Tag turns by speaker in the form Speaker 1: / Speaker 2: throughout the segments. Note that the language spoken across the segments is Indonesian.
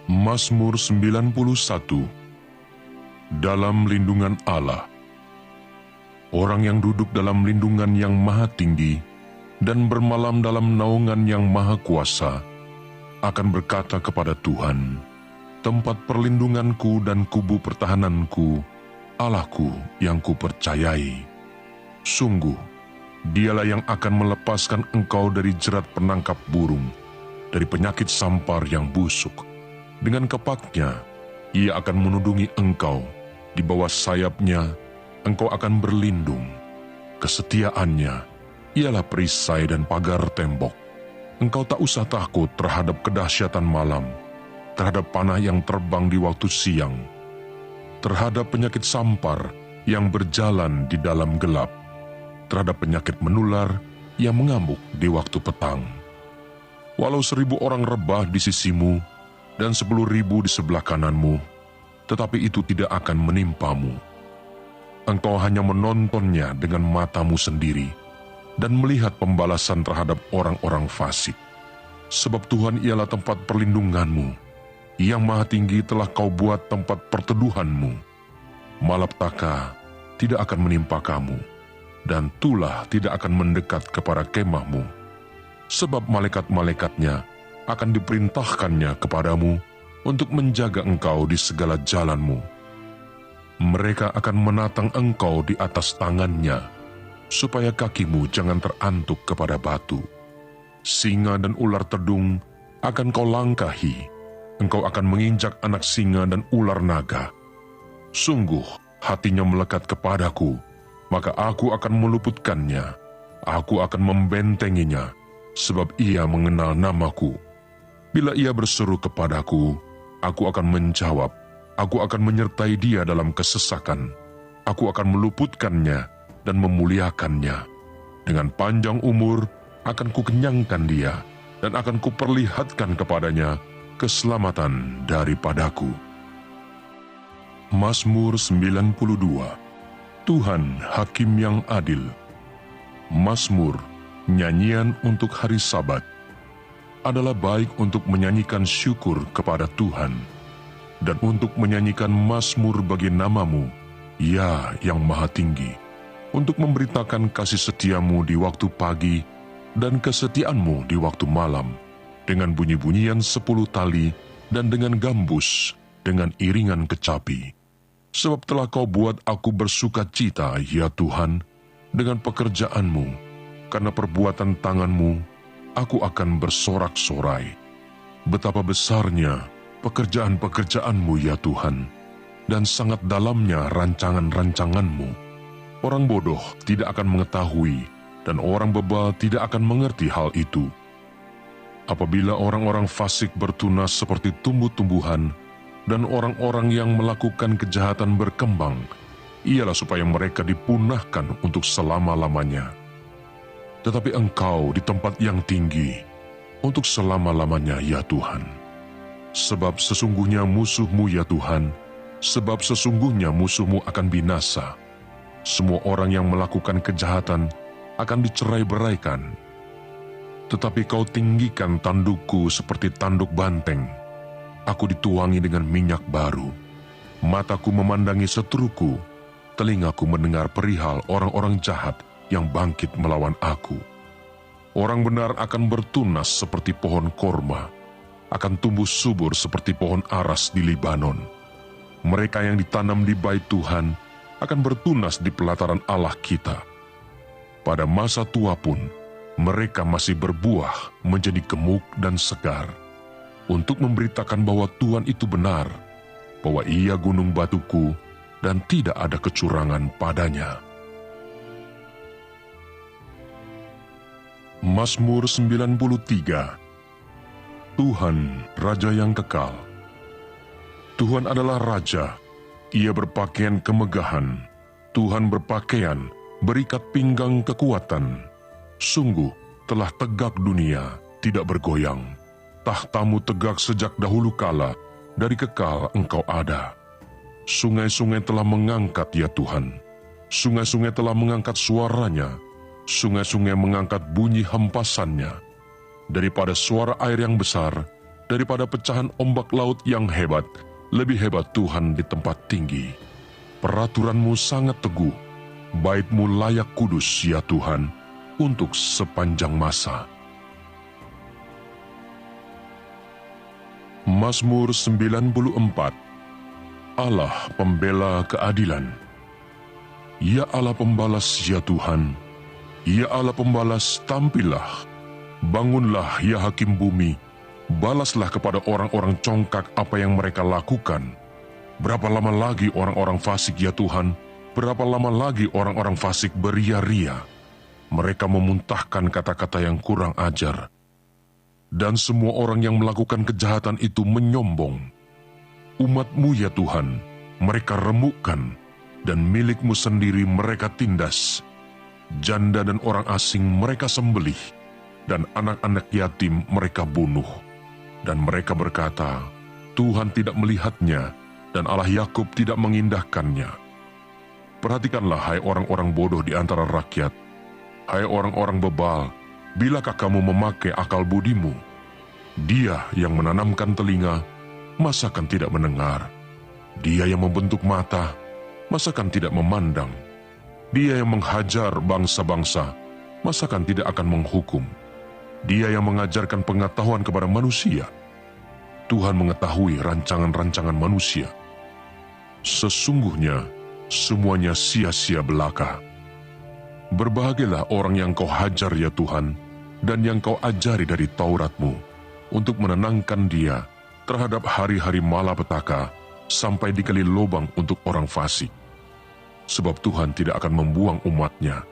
Speaker 1: Mazmur 91. Dalam lindungan Allah. Orang yang duduk dalam lindungan yang maha tinggi dan bermalam dalam naungan yang maha kuasa akan berkata kepada Tuhan, tempat perlindunganku dan kubu pertahananku, Allahku yang kupercayai. Sungguh, Dialah yang akan melepaskan engkau dari jerat penangkap burung, dari penyakit sampar yang busuk. Dengan kepaknya, Ia akan menudungi engkau. Di bawah sayapnya, engkau akan berlindung. Kesetiaannya ialah perisai dan pagar tembok. Engkau tak usah takut terhadap kedahsyatan malam, terhadap panah yang terbang di waktu siang, terhadap penyakit sampar yang berjalan di dalam gelap, terhadap penyakit menular yang mengamuk di waktu petang. Walau 1.000 orang rebah di sisimu dan 10.000 di sebelah kananmu, tetapi itu tidak akan menimpamu. Engkau hanya menontonnya dengan matamu sendiri dan melihat pembalasan terhadap orang-orang fasik. Sebab Tuhan ialah tempat perlindunganmu, Yang Maha Tinggi telah kau buat tempat perteduhanmu. Malapetaka tidak akan menimpa kamu, dan tulah tidak akan mendekat kepada kemahmu. Sebab malaikat-malaikatnya akan diperintahkannya kepadamu untuk menjaga engkau di segala jalanmu. Mereka akan menatang engkau di atas tangannya, supaya kakimu jangan terantuk kepada batu. Singa dan ular tedung akan kau langkahi, engkau akan menginjak anak singa dan ular naga. Sungguh hatinya melekat kepadaku, maka aku akan meluputkannya. Aku akan membentenginya, sebab ia mengenal namaku. Bila ia berseru kepadaku, aku akan menjawab. Aku akan menyertai dia dalam kesesakan. Aku akan meluputkannya dan memuliakannya. Dengan panjang umur akan kukenyangkan dia, dan akan kuperlihatkan kepadanya keselamatan daripadaku. Mazmur 92. Tuhan Hakim yang adil. Mazmur, nyanyian untuk hari Sabat, adalah baik untuk menyanyikan syukur kepada Tuhan, dan untuk menyanyikan mazmur bagi namamu, Ya yang Maha Tinggi, untuk memberitakan kasih setiamu di waktu pagi, dan kesetiaanmu di waktu malam, dengan bunyi-bunyian 10 tali, dan dengan gambus, dengan iringan kecapi. Sebab telah kau buat aku bersuka cita, ya Tuhan, dengan pekerjaanmu, karena perbuatan tanganmu, aku akan bersorak-sorai. Betapa besarnya pekerjaan-pekerjaanmu, ya Tuhan, dan sangat dalamnya rancangan-rancanganmu. Orang bodoh tidak akan mengetahui, dan orang bebal tidak akan mengerti hal itu. Apabila orang-orang fasik bertunas seperti tumbuh-tumbuhan, dan orang-orang yang melakukan kejahatan berkembang, ialah supaya mereka dipunahkan untuk selama-lamanya. Tetapi engkau di tempat yang tinggi, untuk selama-lamanya, ya Tuhan. Sebab sesungguhnya musuhmu, ya Tuhan, sebab sesungguhnya musuhmu akan binasa. Semua orang yang melakukan kejahatan akan dicerai-beraikan. Tetapi kau tinggikan tandukku seperti tanduk banteng. Aku dituangi dengan minyak baru. Mataku memandangi seteruku, telingaku mendengar perihal orang-orang jahat yang bangkit melawan aku. Orang benar akan bertunas seperti pohon korma, akan tumbuh subur seperti pohon aras di Libanon. Mereka yang ditanam di bait Tuhan akan bertunas di pelataran Allah kita. Pada masa tua pun, mereka masih berbuah menjadi gemuk dan segar, untuk memberitakan bahwa Tuhan itu benar, bahwa Ia gunung batuku, dan tidak ada kecurangan padanya. Mazmur 93. Tuhan, Raja yang kekal. Tuhan adalah Raja, Ia berpakaian kemegahan. Tuhan berpakaian, berikat pinggang kekuatan. Sungguh telah tegak dunia, tidak bergoyang. Tahtamu tegak sejak dahulu kala, dari kekal engkau ada. Sungai-sungai telah mengangkat, ya Tuhan. Sungai-sungai telah mengangkat suaranya. Sungai-sungai mengangkat bunyi hempasannya. Daripada suara air yang besar, daripada pecahan ombak laut yang hebat, lebih hebat Tuhan di tempat tinggi. Peraturan-Mu sangat teguh, Bait-Mu layak kudus ya Tuhan, untuk sepanjang masa. Mazmur 94. Allah pembela keadilan. Ya Allah pembalas ya Tuhan, ya Allah pembalas, tampillah. Bangunlah ya hakim bumi, balaslah kepada orang-orang congkak apa yang mereka lakukan. Berapa lama lagi orang-orang fasik ya Tuhan, berapa lama lagi orang-orang fasik beria-ria. Mereka memuntahkan kata-kata yang kurang ajar. Dan semua orang yang melakukan kejahatan itu menyombong. Umat-Mu ya Tuhan, mereka remukkan, dan milik-Mu sendiri mereka tindas. Janda dan orang asing mereka sembelih, dan anak-anak yatim mereka bunuh. Dan mereka berkata, Tuhan tidak melihatnya, dan Allah Yakub tidak mengindahkannya. Perhatikanlah hai orang-orang bodoh di antara rakyat, hai orang-orang bebal, bilakah kamu memakai akal budimu? Dia yang menanamkan telinga, masakan tidak mendengar? Dia yang membentuk mata, masakan tidak memandang? Dia yang menghajar bangsa-bangsa, masakan tidak akan menghukum? Dia yang mengajarkan pengetahuan kepada manusia. Tuhan mengetahui rancangan-rancangan manusia. Sesungguhnya, semuanya sia-sia belaka. Berbahagialah orang yang Kau hajar ya Tuhan, dan yang Kau ajari dari Taurat-Mu, untuk menenangkan dia terhadap hari-hari malapetaka, sampai dikali lubang untuk orang fasik. Sebab Tuhan tidak akan membuang umat-Nya,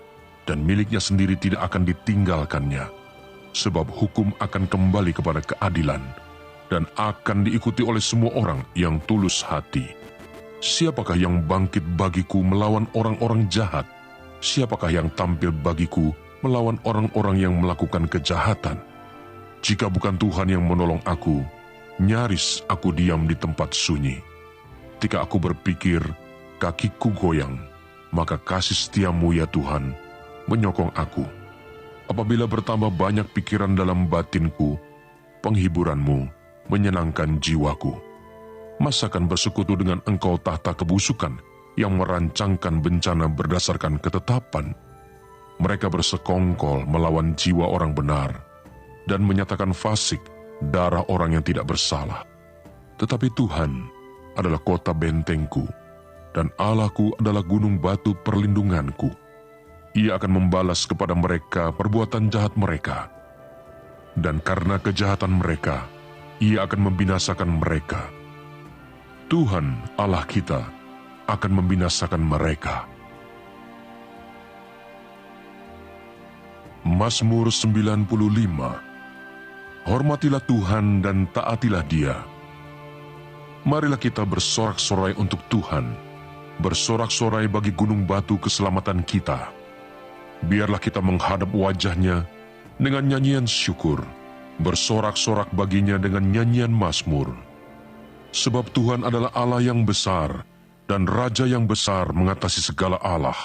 Speaker 1: dan miliknya sendiri tidak akan ditinggalkannya. Sebab hukum akan kembali kepada keadilan, dan akan diikuti oleh semua orang yang tulus hati. Siapakah yang bangkit bagiku melawan orang-orang jahat? Siapakah yang tampil bagiku melawan orang-orang yang melakukan kejahatan? Jika bukan Tuhan yang menolong aku, nyaris aku diam di tempat sunyi. Ketika aku berpikir, kakiku goyang, maka kasih setia-Mu ya Tuhan menyokong aku. Apabila bertambah banyak pikiran dalam batinku, penghiburan-Mu menyenangkan jiwaku. Masakan bersekutu dengan Engkau tahta kebusukan yang merancangkan bencana berdasarkan ketetapan? Mereka bersekongkol melawan jiwa orang benar, dan menyatakan fasik darah orang yang tidak bersalah. Tetapi Tuhan adalah kota bentengku, dan Allahku adalah gunung batu perlindunganku. Ia akan membalas kepada mereka perbuatan jahat mereka, dan karena kejahatan mereka, Ia akan membinasakan mereka. Tuhan Allah kita akan membinasakan mereka. Mazmur 95. Hormatilah Tuhan dan taatilah Dia. Marilah kita bersorak-sorai untuk Tuhan, bersorak-sorai bagi gunung batu keselamatan kita. Biarlah kita menghadap wajah-Nya dengan nyanyian syukur, bersorak-sorak baginya dengan nyanyian mazmur. Sebab Tuhan adalah Allah yang besar, dan Raja yang besar mengatasi segala Allah.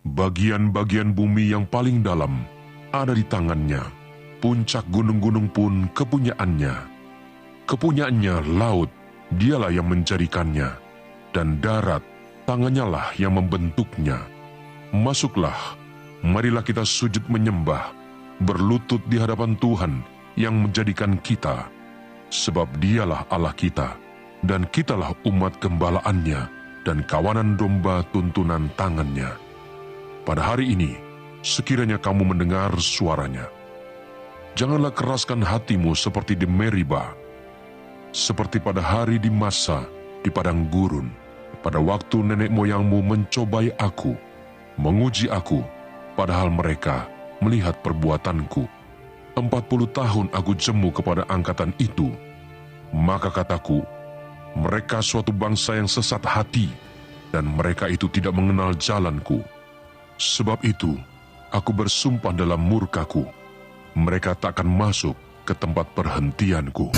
Speaker 1: Bagian-bagian bumi yang paling dalam ada di tangan-Nya. Puncak gunung-gunung pun kepunyaannya. Kepunyaannya laut, Dialah yang menjadikannya, dan darat, tangannya lah yang membentuknya. Masuklah, marilah kita sujud menyembah, berlutut di hadapan Tuhan yang menjadikan kita. Sebab Dialah Allah kita, dan kitalah umat gembalaannya, dan kawanan domba tuntunan tangannya. Pada hari ini, sekiranya kamu mendengar suaranya, janganlah keraskan hatimu seperti di Meriba, seperti pada hari di Masa di padang gurun, pada waktu nenek moyangmu mencobai aku, menguji aku, padahal mereka melihat perbuatanku. 40 tahun aku jemu kepada angkatan itu. Maka kataku, mereka suatu bangsa yang sesat hati, dan mereka itu tidak mengenal jalanku. Sebab itu, aku bersumpah dalam murkaku, mereka tak akan masuk ke tempat perhentianku.